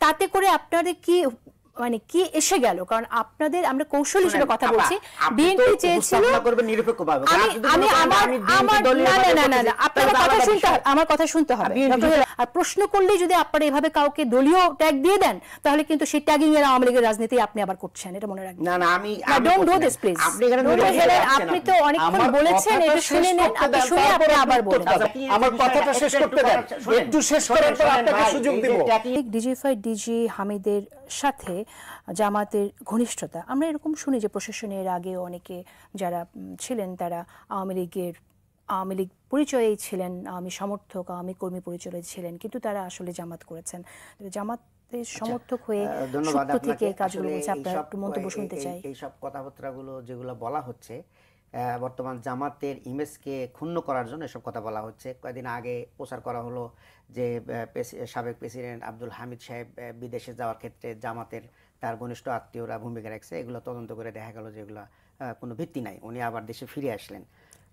তাতে করে আপনাদের কি মানে কি এসে গেল? কারণ আপনাদের আমরা কৌশল হিসেবে কথা বলছি, বিএনপি চেয়েছিল আমার কথা শুনতে হবে। আর প্রশ্ন করলেই যদি আপনারা এভাবে কাউকে দলীয় ট্যাগ দিয়ে দেন তাহলে কিন্তু সেই ট্যাগিং এর আওয়ামী লীগের রাজনীতি আপনি আবার করছেন, এটা মনে রাখবেন। না না, আমি ডোন্ট ডু দিস প্লিজ। আপনি তো অনেকক্ষণ বলেছেন, এটা শুনে নেন, আপনি শুনে আপনি আবার বলুন। আমার কথাটা শেষ করতে দেন, একটু শেষ করার পর আপনাকে সুযোগ দেব। ডিজিএফআই ডিজি হামিদের সাথে জামাতের ঘনিষ্ঠতা, আমরা এরকম শুনি যে প্রশাসনের আগে অনেকে যারা ছিলেন তারা আওয়ামী লীগ পরিচয়েই ছিলেন, আওয়ামী সমর্থক, আওয়ামী কর্মী পরিচয়ে ছিলেন, কিন্তু তারা আসলে জামাত করেছেন। জামাতের সমর্থক হয়ে সূত্র থেকে কাজগুলো বলছে, আপনারা একটু মন্তব্য শুনতে চাই। এই সব কথাবার্তাগুলো যেগুলো বলা হচ্ছে বর্তমান জামাতের ইমেজকে ক্ষুণ্ণ করার জন্য এসব কথা বলা হচ্ছে। কয়েকদিন আগে প্রচার করা হলো যে সাবেক প্রেসিডেন্ট আব্দুল হামিদ সাহেব বিদেশে যাওয়ার ক্ষেত্রে জামাতের তার ঘনিষ্ঠ আত্মীয়রা ভূমিকা রাখছে, এগুলো তদন্ত করে দেখা গেল যে এগুলো কোনো ভিত্তি নাই, উনি আবার দেশে ফিরে আসলেন।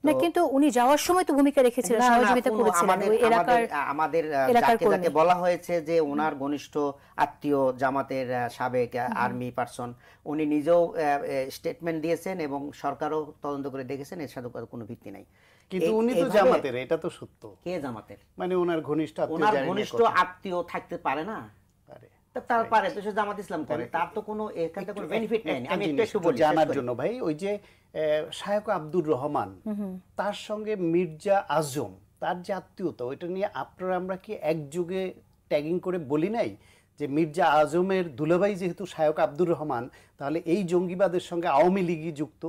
না, কিন্তু উনি যাওয়ার সময় তো ভূমিকা রেখেছিলেন, সহযোগিতা করেছিলেন ওই এলাকার। আমাদের যাকে বলা হয়েছে যে ওনার ঘনিষ্ঠ আত্মীয় জামাতের সাবেক আর্মি পারসন, উনি নিজেও স্টেটমেন্ট দিয়েছেন এবং সরকারও তদন্ত করে দেখেছেন, এর সাথে কোনো ভিত্তি নাই। কিন্তু উনি তো জামাতের, এটা তো সত্য। কে জামাতের? মানে ওনার ঘনিষ্ঠ আত্মীয় থাকতে পারে না? তার পারে তো, সে জামাত ইসলাম করে, তার তো কোনো এখানে কোনো বেনিফিট নাই। আমি একটু বলি জানার জন্য ভাই, ওই যে শায়খ আব্দুর রহমান তার সঙ্গে মির্জা আজম তার যে আত্মীয়তা, ওইটা নিয়ে আপনারা আমরা কি একযোগে ট্যাগিং করে বলি নাই যে মির্জা আজমের দুলাভাই যেহেতু শায়খ আব্দুর রহমান, তাহলে এই জঙ্গিবাদের সঙ্গে আওয়ামী লীগই যুক্ত?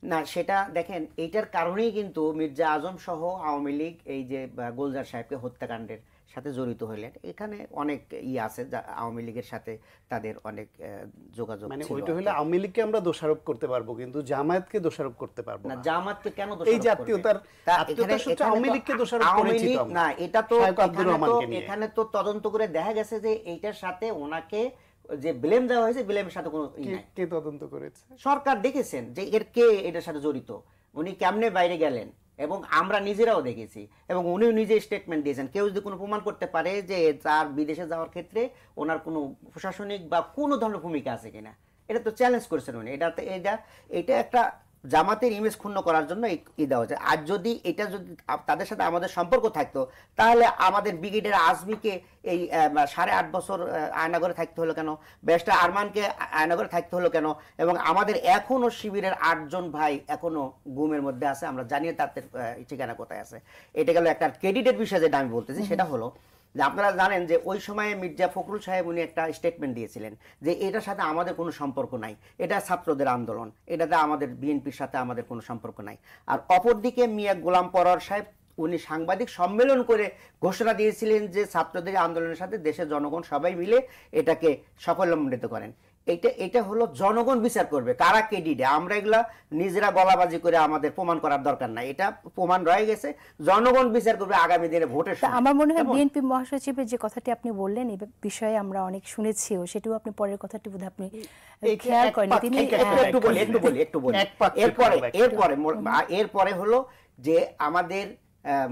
না, সেটা দেখেন, এইটার কারণেই কিন্তু মির্জা আজম সহ আওয়ামী লীগ এই যে গোলজার সাহেবকে হত্যাকাণ্ডের সাথে জড়িত হইলেন। এখানে অনেক আছে আওয়ামী লীগের সাথে তাদের অনেক যোগাযোগ। মানে ওইটা হলে আওয়ামী লীগকে আমরা দোষারোপ করতে পারবো, কিন্তু জামায়াতকে দোষারোপ করতে পারবো না। জামাতকে কেন দোষারোপ? এই জাতীয়তার সূত্রে আওয়ামী লীগকে দোষারোপ করেছি তো না, এটা তো এখানে তো তদন্ত করে দেখা গেছে যে এইটার সাথে ওনাকে যে ব্লেম দেওয়া হয়েছে, ব্লেমের সাথে কোনো কে তদন্ত করেছে? সরকার দেখেছেন যে এর কে এটার সাথে জড়িত, উনি কেমনে বাইরে গেলেন, এবং আমরা নিজেরাও দেখেছি, এবং উনিও নিজে স্টেটমেন্ট দিয়েছেন। কেউ যদি কোনো প্রমাণ করতে পারে যে তার বিদেশে যাওয়ার ক্ষেত্রে ওনার কোনো প্রশাসনিক বা কোনো ধরনের ভূমিকা আছে কিনা, এটা তো চ্যালেঞ্জ করেছেন উনি। এটা একটা জামাতের ইমেজ ক্ষুণ্ণ করার জন্য দেওয়া যায়। আর যদি এটা যদি তাদের সাথে আমাদের সম্পর্ক থাকতো, তাহলে আমাদের ব্রিগেডের আজমিকে এই 8.5 বছর আয়নাগরে থাকতে হলো কেন, ব্যারিস্টার আরমানকে আয়নাগরে থাকতে হলো কেন, এবং আমাদের এখনো শিবিরের 8 জন ভাই এখনো গুমের মধ্যে আছে, আমরা জানিয়ে তাদের ঠিকানা কোথায় আছে। এটা গেল একটা ক্রেডিটের বিষয়, যেটা আমি বলতেছি সেটা হলো যে আপনারা জানেন যে ওই সময়ে মির্জা ফখরুল সাহেব উনি একটা স্টেটমেন্ট দিয়েছিলেন যে এটার সাথে আমাদের কোনো সম্পর্ক নাই, এটা ছাত্রদের আন্দোলন, এটাতে আমাদের বিএনপির সাথে আমাদের কোনো সম্পর্ক নাই। আর অপরদিকে মিয়া গোলাম পরোয়ার সাহেব উনি সাংবাদিক সম্মেলন করে ঘোষণা দিয়েছিলেন যে ছাত্রদের আন্দোলনের সাথে দেশের জনগণ সবাই মিলে এটাকে সাফল্যমণ্ডিত করেন। এটা হলো জনগণ বিচার করবে কারা ক্রেডিট। আমরা এগুলা নিজেরা গলাবাজি করে আমাদের প্রমাণ করার দরকার নাই, এটা প্রমাণ রয়ে গেছে, জনগণ বিচার করবে আগামী দিনে ভোটের সময়। আমার মনে হয় বিএনপি মহাসচিবের যে কথাটি আপনি বললেন এই বিষয়ে আমরা অনেক শুনেছিও, সেটাও আপনি পরের কথাটি বোধহয় আপনি খেয়াল করেন। তিনি এরপরে হলো যে আমাদের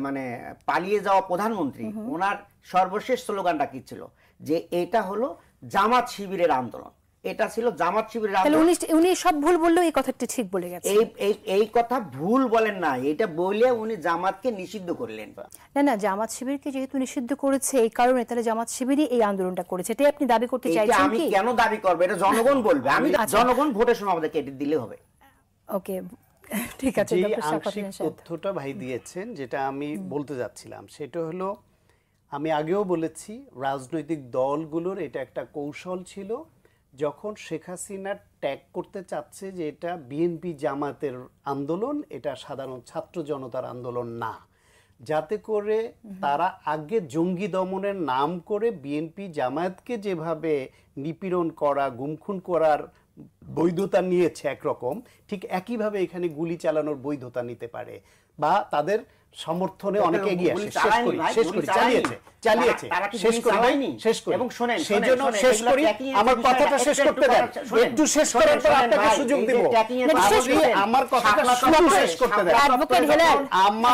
মানে পালিয়ে যাওয়া প্রধানমন্ত্রী, ওনার সর্বশেষ স্লোগানটা কি ছিল, যে এটা হলো জামাত শিবিরের আন্দোলন। এটা ছিল জামাত শিবিরের আন্দোলন। উনি সব ভুল বললেও এই কথাটি ঠিক বলে গেছে। এই কথা ভুল বলেন না, এটা বলে উনি জামাতকে নিষিদ্ধ করলেন। না, জামাত শিবিরকে যেহেতু নিষিদ্ধ করেছে এই কারণে, তাহলে জামাত শিবিরই এই আন্দোলনটা করেছে, এটাই আপনি দাবি করতে চাইছেন? আমি কেন দাবি করব, এটা জনগণ বলবে। আমি জনগণ ভোটের সময় আমাদের ক্রেডিট দিলে হবে। ওকে, ঠিক আছে। আংশিক তথ্যটা ভাই দিয়েছেন, যেটা আমি বলতে যাচ্ছিলাম সেটা হলো, আমি আগেও বলেছি রাজনৈতিক দলগুলোর এটা একটা কৌশল ছিল, যখন শেখ হাসিনা ট্যাগ করতে চাচ্ছে যে এটা বিএনপি জামাতের আন্দোলন, এটা সাধারণ ছাত্র জনতার আন্দোলন না, যাতে করে তারা আগে জঙ্গি দমনের নাম করে বিএনপি জামায়াতকে যেভাবে নিপীড়ন করা, গুমখুন করার বৈধতা নিয়েছে একরকম, ঠিক একইভাবে এখানে গুলি চালানোর বৈধতা নিতে পারে, বা তাদের সমর্থনে অনেকে এগিয়ে আসে। চালায়নি ভাই, শেষ করি, চালিয়েছে, তারা কি শেষ গুলি করি ভাই, চালায়নি? শেষ করি। এবং শোনেন, সেজন্য শোনেন, শেষ এগুলা করি, tracking এর আমার বিষয়টা কথাটা শেষ একটু করতে দেন, শোনেন, একটু শেষ করার পর শোনেন আপনাকে ভাই, সুযোগ এই যে দিব। tracking এর শেষ বিষয়টা করেন। আমার কথাটা শাপলা শুধু চত্বরে, শেষ করতে দেন। অ্যাডভোকেট হেলাল,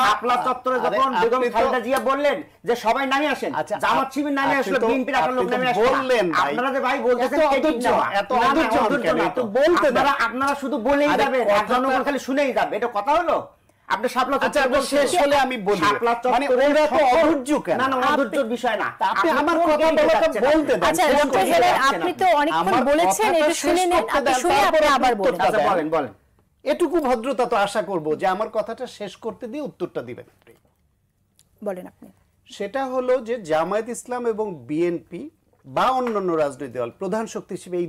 শাপলা চত্বরে যখন বেগম খালেদা জিয়া বললেন যে সবাই নামে আসেন, আচ্ছা, জামাত শিবির নামে আপনি আসলো, তো- বিএনপির একটা লোক আপনি তো নামে আসলো। বললেন ভাই। আপনারা যে ভাই বলতেছেন এত credit অধৈর্য, নেওয়া। এত না, না, অধৈর্য অধৈর্য কেন? না, একটু বলতে দেন। আপনারা শুধু বলেই আরে যাবেন, আর কথাটা- জনগণ খালি শুনেই যাবে, এটা কথা হলো? আপনি শাপলা আচ্ছা, চত্বরে আপনার শেষ হলে আমি বলি। শাপলা মানে চত্বরে ওরা তো সকল- অধৈর্য কেন? না, না, অধৈর্যের বিষয় না। আপনি আমার কোন কথা গেটে বলাটা যাচ্ছেন? বলতে দেন। আচ্ছা শেষ ডক্টর করতে হেলাল, যাচ্ছেন আপনি আপনি। তো অনেকক্ষণ আমার বলেছেন, কথাটা এটা শুনে শেষ নেন, করতে আপনি দেন, শুনে আপনি তারপরে আবার উত্তরটা বলেন। আচ্ছা, দেন। বলেন, বলেন। এটুকু ভদ্রতা তো আশা করব যে আমার কথাটা শেষ করতে দিয়ে উত্তরটা দিবেন আপনি। বলেন আপনি। সেটা হলো যে জামায়াত ইসলাম এবং বিএনপি বা অন্যান্য রাজনৈতিক দল, প্রধান শক্তি হিসেবে এই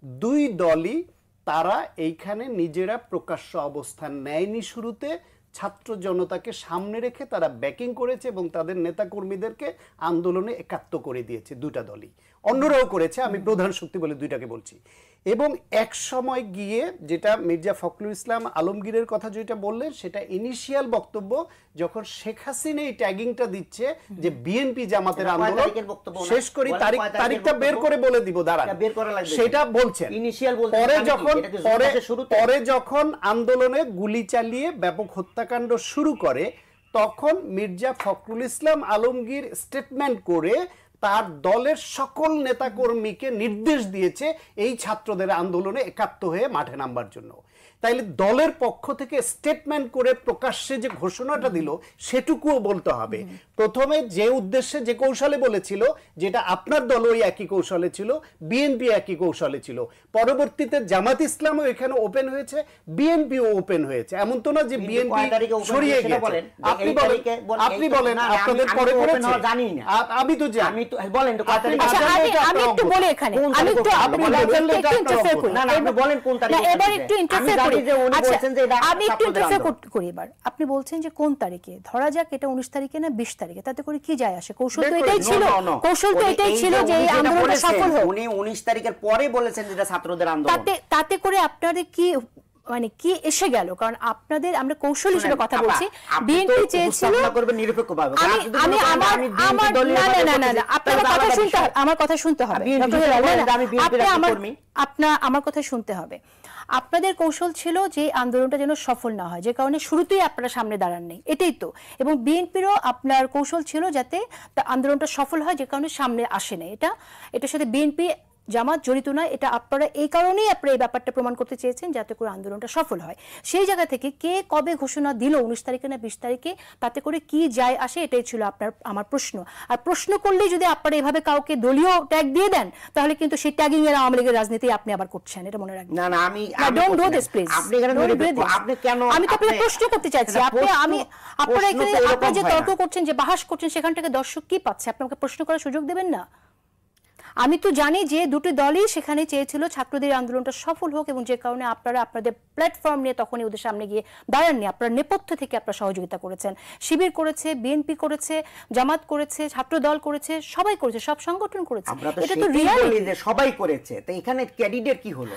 দুই দলই তারা এইখানে নিজেরা প্রকাশ্য অবস্থান নেয়নি। শুরুতে ছাত্র জনতাকে সামনে রেখে তারা ব্যাকিং করেছে এবং তাদের নেতাকর্মীদেরকে আন্দোলনে একাত্ম করে দিয়েছে দুটা দলই। অন্যরাও করেছে, আমি প্রধান শক্তি বলে দুইটাকে বলছি। এবং এক সময় গিয়ে যেটা মির্জা ফখরুল ইসলাম আলমগীরের কথা যেটা বললেন, সেটা ইনিশিয়াল বক্তব্য যখন শেখ হাসিনা এই ট্যাগিংটা দিচ্ছে যে বিএনপি জামাতের এটা কয় আন্দোলন, তারিখের বক্তব্য না? শেষ করি, বলেন কয় তারিখের তারিখটা বের বক্তব্য? করে বলে দিব, দাঁড়ান, এটা বের করা লাগবে। সেটা বলছেন। ইনিশিয়াল বলতে পরে মানে কি? যখন এটা কি জুন মাসের শুরুতে? পরে যখন আন্দোলনে গুলি চালিয়ে ব্যাপক হত্যাকাণ্ড শুরু করে, তখন মির্জা ফখরুল ইসলাম আলমগীর স্টেটমেন্ট করে তার দলের সকল নেতাকর্মীকে নির্দেশ দিয়েছে এই ছাত্রদের আন্দোলনে একাত্ম হয়ে মাঠে নামবার জন্য। তাইলে দলের পক্ষ থেকে স্টেটমেন্ট করে প্রকাশ্যে যে ঘোষণাটা দিল সেটুকুও বলতে হবে। প্রথমে যে উদ্দেশ্যে যে কৌশলে বলেছিল, যেটা আপনার দল ওই একই কৌশলে ছিল, বিএনপি একই কৌশলে ছিল, পরবর্তীতে জামাত ইসলামও এখানে ওপেন হয়েছে, বিএনপিও ওপেন হয়েছে। এমন তো না যে বিএনপি সরিয়ে গেছে। আপনি বলেন আপনাদের পরে করেছে, জানি না, আমি তো জানি। আমি তো বলেন তো কয় তারিখে? আচ্ছা আমি একটু বলি এখানে, আমি একটু একটু ইন্টারফেয়ার করি। না, না, আপনি বলেন কোন তারিখে? না, এবার একটু ইন্টারফেয়ার করি। যে উনি আচ্ছা, বলছেন যে এটা আমি একটু ছাত্রদের ইন্টারফেয়ার আন্দোলন। করি এবার। আপনি বলছেন যে কোন তারিখে, ধরা যাক এটা 19 তারিখে না 20 তারিখে, তাতে করে কি যায় আসে? কৌশল তো দেখুন, এটাই ছিল, no, no, no. কৌশল তো উনি এটাই এই ছিল যে এই উনি যেটা আন্দোলনটা বলেছেন, সফল হোক। উনি 19 তারিখের পরে বলেছেন যেটা ছাত্রদের আন্দোলন। তাতে করে আপনাদের কি মানে কি এসে গেল? কারণ আপনাদের, আমরা কৌশল হিসেবে কথা বলছি, বিএনপি চেয়েছিল আমি আমার আমার কথা শুনতে হবে, আমার কথা শুনতে হবে। আপনাদের কৌশল ছিল যে আন্দোলনটা যেন সফল না হয়, যে কারণে শুরুতেই আপনারা সামনে দাঁড়াননি, এটাই তো। এবং বিএনপিরও আপনার কৌশল ছিল যাতে আন্দোলনটা সফল হয়, যে কারণে সামনে আসে না। এটার সাথে বিএনপি জামাত জড়িত নয়, এটা আপনারা এই কারণেই আপনারা এই ব্যাপারটা প্রমাণ করতে চেয়েছেন যাতে করে আন্দোলনটা সফল হয়। সেই জায়গা থেকে কে কবে ঘোষণা দিল, 19 তারিখে না 20 তারিখে, তাতে করে কি যায় আসে, এটাই ছিল আমার প্রশ্ন। আর প্রশ্ন করলেই যদি আপনারা এভাবে কাউকে দলীয় ট্যাগ দিয়ে দেন, তাহলে কিন্তু সেই ট্যাগিং এর আওয়ামী লীগের রাজনীতি আপনি আবার করছেন, এটা মনে রাখবেন। না না, আমি ডোন্ট ডু দিস প্লিজ। আপনি কেন, আমি তো আপনাকে প্রশ্ন করতে চাইছি, আপনারা এখানে আপনারা যে তর্ক করছেন, যে বাহাস করছেন, সেখান থেকে দর্শক কি পাচ্ছে? আপনাকে প্রশ্ন করার সুযোগ দেবেন না? আমি তো জানি যে দুটি দলই সেখানে চেয়েছিল ছাত্রদের আন্দোলনটা সফল হোক, এবং যে কারণে আপনারা আপনাদের প্ল্যাটফর্ম নিয়ে তখনই ওদের সামনে গিয়ে দাঁড়াননি। আপনারা নেপথ্য থেকে আপনারা সহযোগিতা করেছেন, শিবির করেছে, বিএনপি করেছে, জামাত করেছে, ছাত্র দল করেছে, সবাই করেছে, সব সংগঠন করেছে। এটা তো রিয়ালিটি, সবাই করেছে। তো এখানে ক্যান্ডিডেট কি হলো?